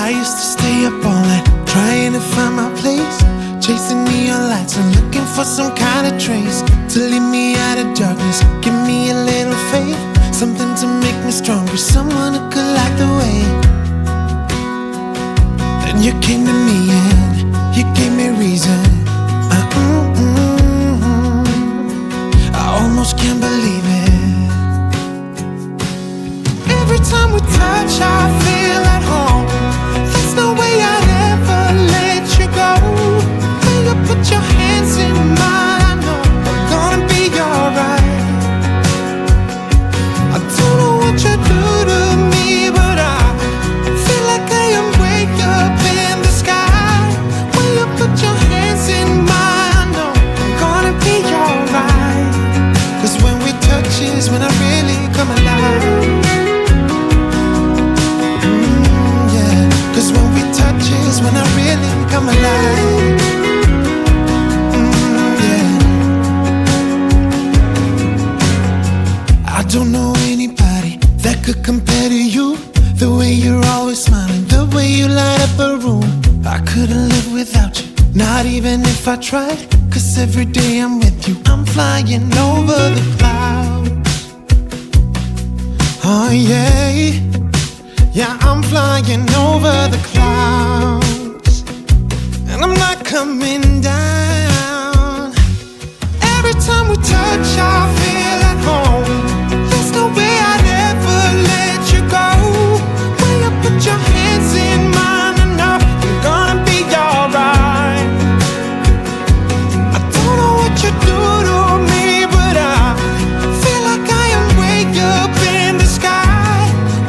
I used to stay up all night trying to find my place, chasing neon lights and looking for some kind of trace to lead me out of darkness. Give me a little faith, something to make me stronger, someone who could light the way. Then you came to me and you gave me reason. I almost can't believe it. Every time we touch, I feel at home. There's no way I'd ever let you go. When you put your hands in mine, I know I'm gonna be alright. I don't know what you do to me, but I feel like I am way up in the sky. When you put your hands in mine, I know I'm gonna be alright. 'Cause when we touch is when I really come alive. When I really come alive. I don't know anybody that could compare to you. The way you're always smiling, the way you light up a room. I couldn't live without you, not even if I tried. 'Cause every day I'm with you, I'm flying over the clouds. Oh yeah, yeah, I'm flying over the clouds, and I'm not coming down. Every time we touch, I feel at home. There's no way I'd ever let you go. When you put your hands in mine, I know I'm gonna be alright. I don't know what you do to me, but I feel like I am way up in the sky.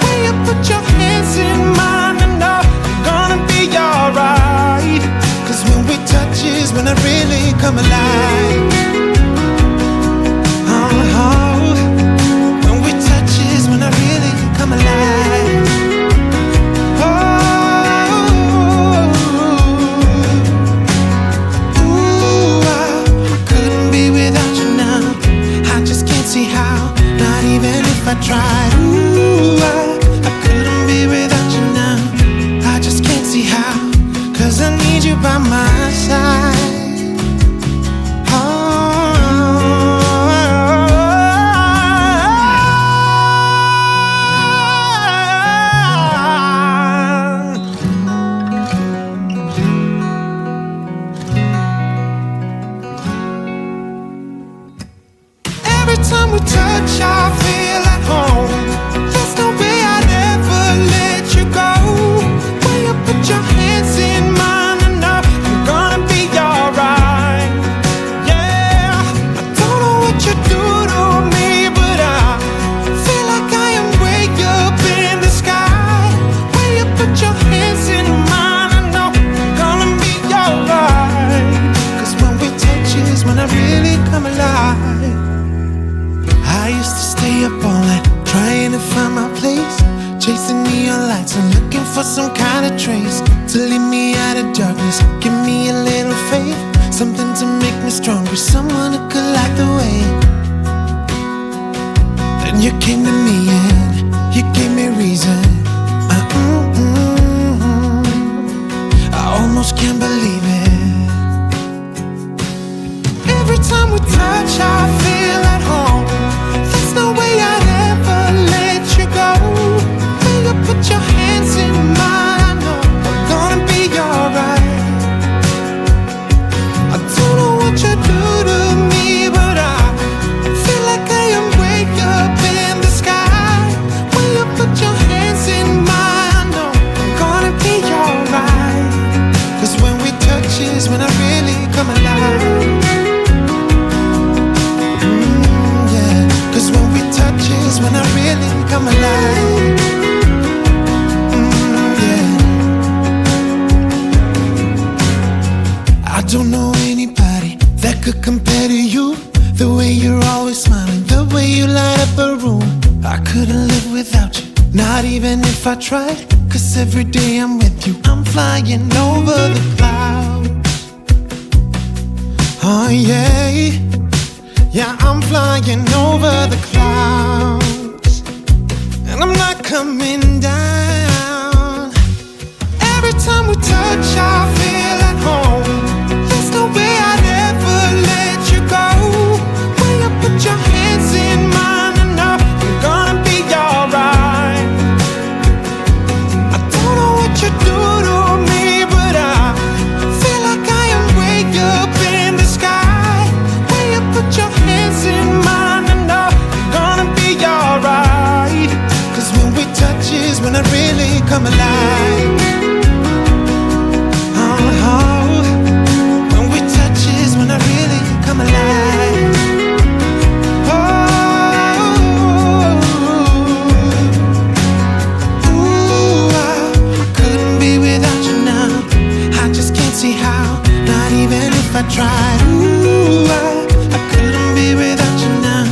When you put your hands in mine, I know I'm gonna be alright. 'Cause when we touch is when I really come alive. Oh, when we touch is when I really come alive. I couldn't be without you now. I just can't see how, not even if I tried. I couldn't be without you now. I just can't see how, 'cause I need you by my side. Every time we touch, I feel at home. There's no way I'd ever let you go. When you put your hands in mine, I know I'm gonna be alright. Yeah, I don't know what you do to me, but I feel like I am way up in the sky. When you put your hands in mine, I know I'm gonna be alright. 'Cause when we touch is when I really come alive. I used to stay up all night trying to find my place, chasing neon lights and looking for some kind of trace to lead me out of darkness. Give me a little faith, something to make me stronger, someone who could light the way. Then you came to me and you gave me reason. I almost can't believe it. Every time we touch, I feel at home. There's no way I'd ever let you go. When you put your hands in mine, I know I'm gonna be alright. I don't know what you do to me, but I feel like I am way up in the sky. When you put your hands in mine, I know I'm gonna be alright. 'Cause when we touch is when I really come alive. 'Cause when we touch is when I really come alive. I don't know anybody that could compare to you. The way you're always smiling, the way you light up a room. I couldn't live without you, not even if I tried. 'Cause every day I'm with you, I'm flying over the clouds. Oh yeah, yeah, I'm flying over the clouds, and I'm not coming down. come alive. When we touch is when I really come alive. I couldn't be without you now. I just can't see how, not even if I tried. I couldn't be without you now.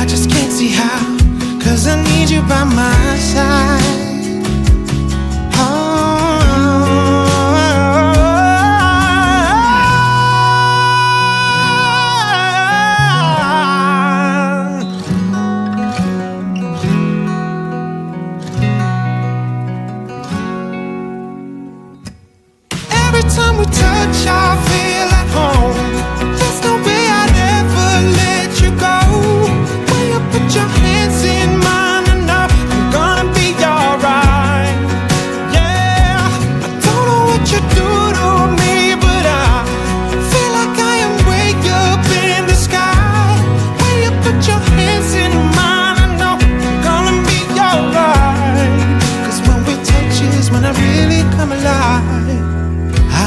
I just can't see how, 'cause I need you by my side. Every time we touch, I feel at home. There's no way I'd ever let you go. When you put your hands in mine, I know I'm gonna be alright. Yeah, I don't know what you do to me, but I feel like I am way up in the sky. When you put your hands in mine, I know I'm gonna be alright. 'Cause when we touch is when I really come alive.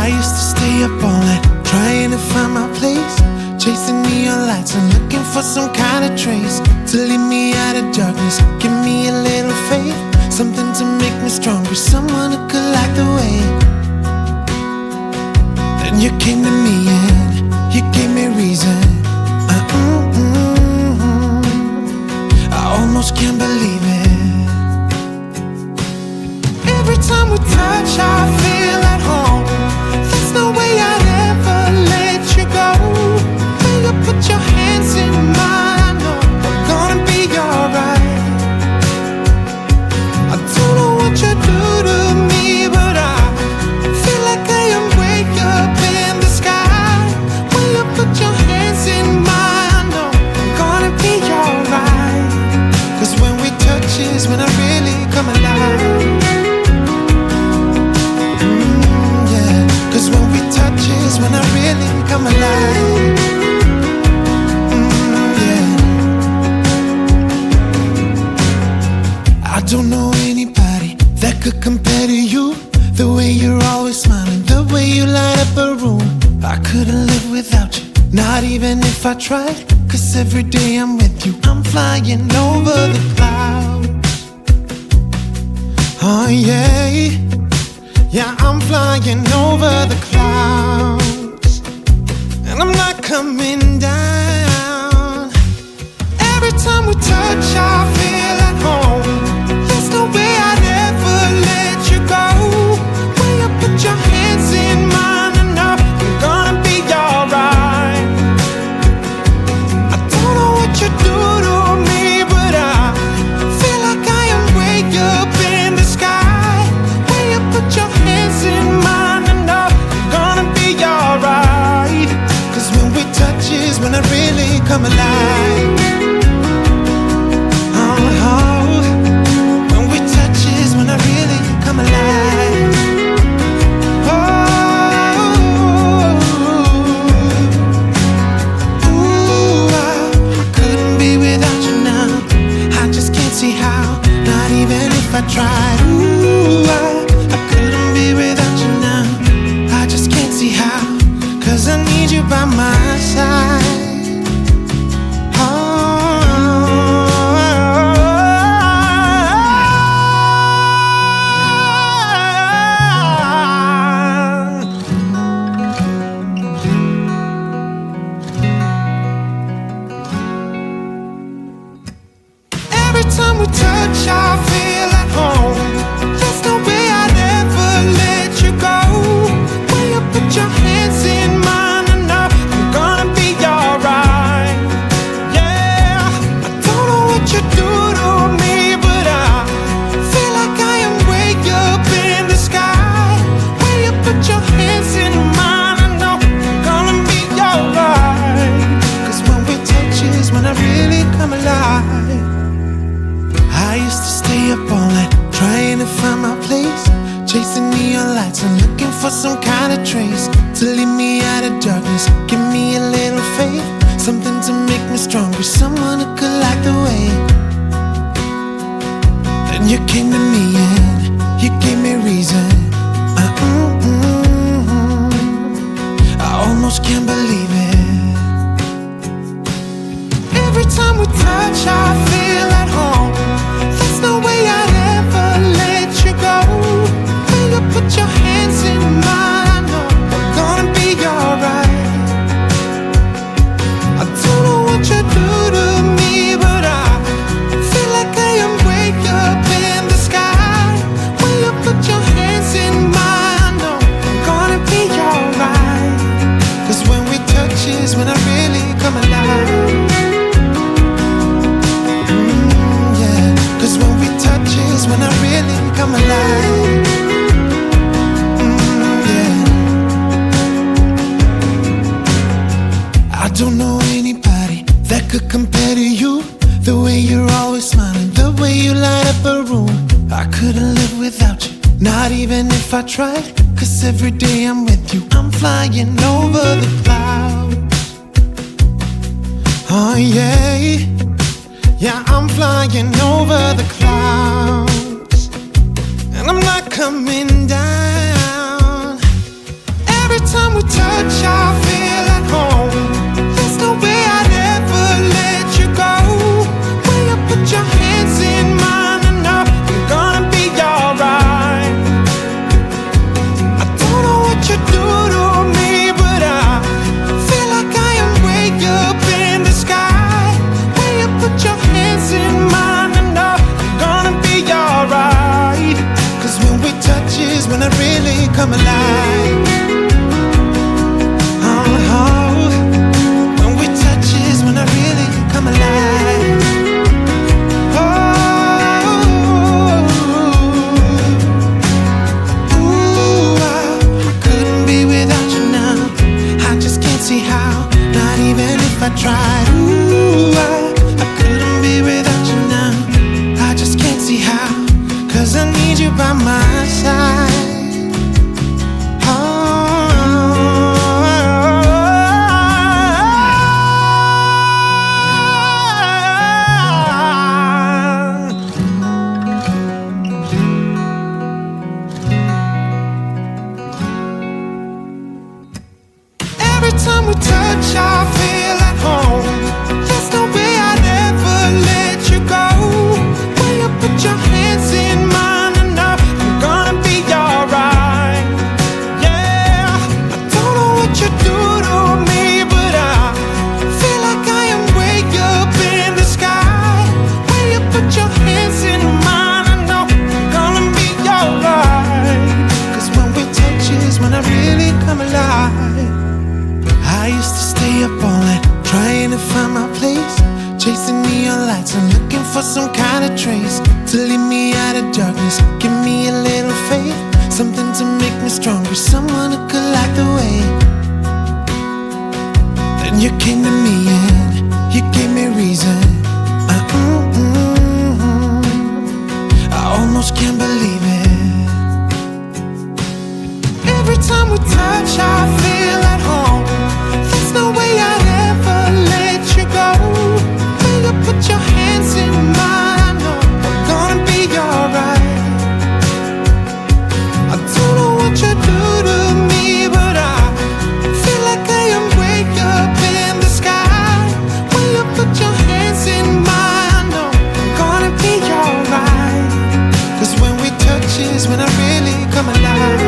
I used to stay up all night trying to find my place, chasing neon lights and looking for some kind of trace to lead me out of darkness. Give me a little faith, something to make me stronger, someone who could light the way. Then you came to me and you gave me reason. I almost can't believe it. Every time we touch, I feel at home. There's no way I'd ever let you go. When you put your hands in mine, I know I'm gonna be alright. I don't know what you do to me, but I feel like I am way up in the sky. When you put your hands in mine, I know I'm gonna be alright. 'Cause when we touch is when I really come alive. 'Cause when we touch is when I really come alive. Yeah. I don't know anybody that could compare to you. The way you're always smiling, the way you light up a room. I couldn't live without you, not even if I tried. 'Cause every day I'm with you, I'm flying over the clouds. Oh yeah. Yeah, I'm flying over the clouds, and I'm not coming down. Every time we touch, I feel at home. There's no way I'd ever let you go. When you put your hands in mine, I know I'm gonna be alright. I don't know what you do to me, but I feel like I am way up in the sky. When you put your hands in mine, I know I'm gonna be alright. 'Cause when we touch is when I really come alive. When we touch is when I really come alive. I couldn't be without you now. I just can't see how, not even if I tried. I couldn't be without you now. I just can't see how, 'cause I need you by my side. Every time we touch, I feel at home. There's no way I'd ever let you go. When you put your hands in mine, I know I'm gonna be alright. Yeah, I don't know what you do to me, but I feel like I am way up in the sky. When you put your hands in mine, I know I'm gonna be alright. 'Cause when we touch is when I really come alive. I used to stay up all night trying to find my place, chasing neon lights and looking for some kind of trace to lead me out of darkness. Give me a little faith, something to make me stronger, someone who could light the way. Then you came to me and you Not even if I tried, 'cause every day I'm with you, I'm flying over the clouds. Oh yeah, yeah, I'm flying over the clouds. And I'm not coming down. Every time we touch, I feel at home. There's no way I'd ever let you go. When you put your hands in mine, I know you're gonna be alright. I don't know what you do to me, but I feel like I am way up in the sky. When you put your hands in mine, I know you're gonna be alright. 'Cause when we touch is when I really come alive. When we touch is when I really come alive. I couldn't be without you now. I just can't see how, not even if I tried. I couldn't be without you now. I just can't see how, 'cause I need you by my side. Every time we touch, I feel at home. There's no way I'd ever let you go. When you put your hands in mine, I know you're gonna be alright. Yeah, I don't know what you do to me, but I feel like I am way up in the sky. When you put your hands in mine, I know you're gonna be alright. 'Cause when we touch is when I really come alive. I used to stay up all night trying to find my place, chasing neon lights and looking for some kind of trace to lead me out of darkness. Give me a little faith, something to make me stronger, someone who could light the way. Then you came to me and you gave me reason. I almost can't believe it. Every time we touch, I feel at home. There's no way I'd ever let you go. When you put your hands in mine, I know I'm gonna be alright. I don't know what you do to me, but I feel like I am way up in the sky. When you put your hands in mine, I know I'm gonna be alright. 'Cause when we touch is when I really come alive.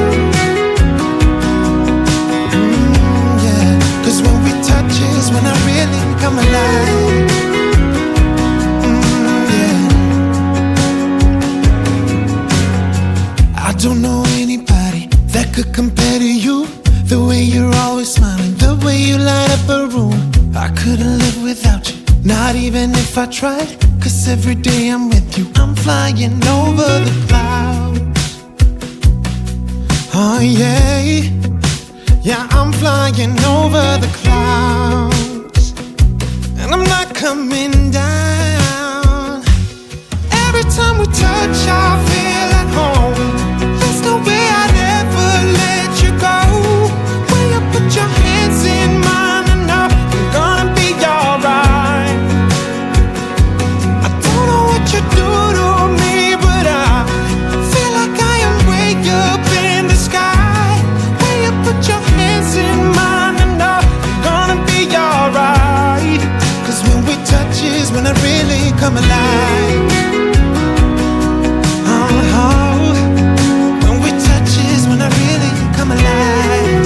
'Cause when we touch is when I really come alive. Yeah. I don't know anybody that could compare to you. The way you're always smiling, the way you light up a room. I couldn't live without you, not even if I tried. 'Cause every day I'm with you, I'm flying over the clouds. Oh yeah, yeah, I'm flying over the clouds. And I'm not coming down. Every time we touch, I feel at home. There's no way I'd ever let you go. When you put your hands in mine, I know you're gonna be alright. I don't know what you do to me, but I feel like I am way up in the sky. When you put your hands in mine, I know you're gonna be alright. 'Cause when we touch is when I really come alive. When we touch is when I really come alive.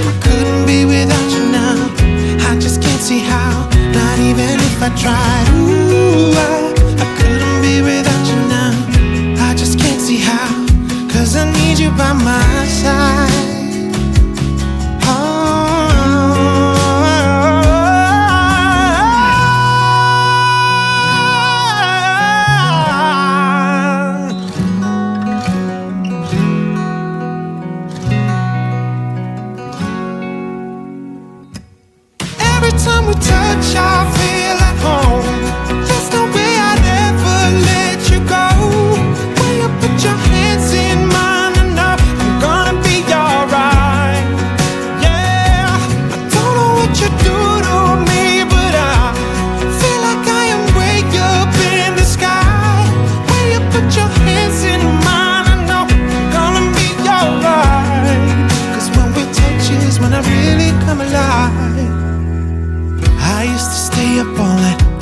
I couldn't be without you now. I just can't see how, not even if I tried. I couldn't be without you now. I just can't see how, 'cause I need you by my side. Every time we touch, I feel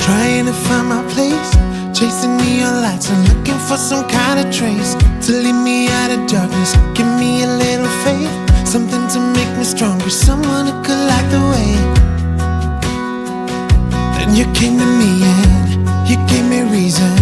Trying to find my place, chasing neon lights and looking for some kind of trace to lead me out of darkness. Give me a little faith, something to make me stronger, someone who could light the way. Then you came to me and you gave me reason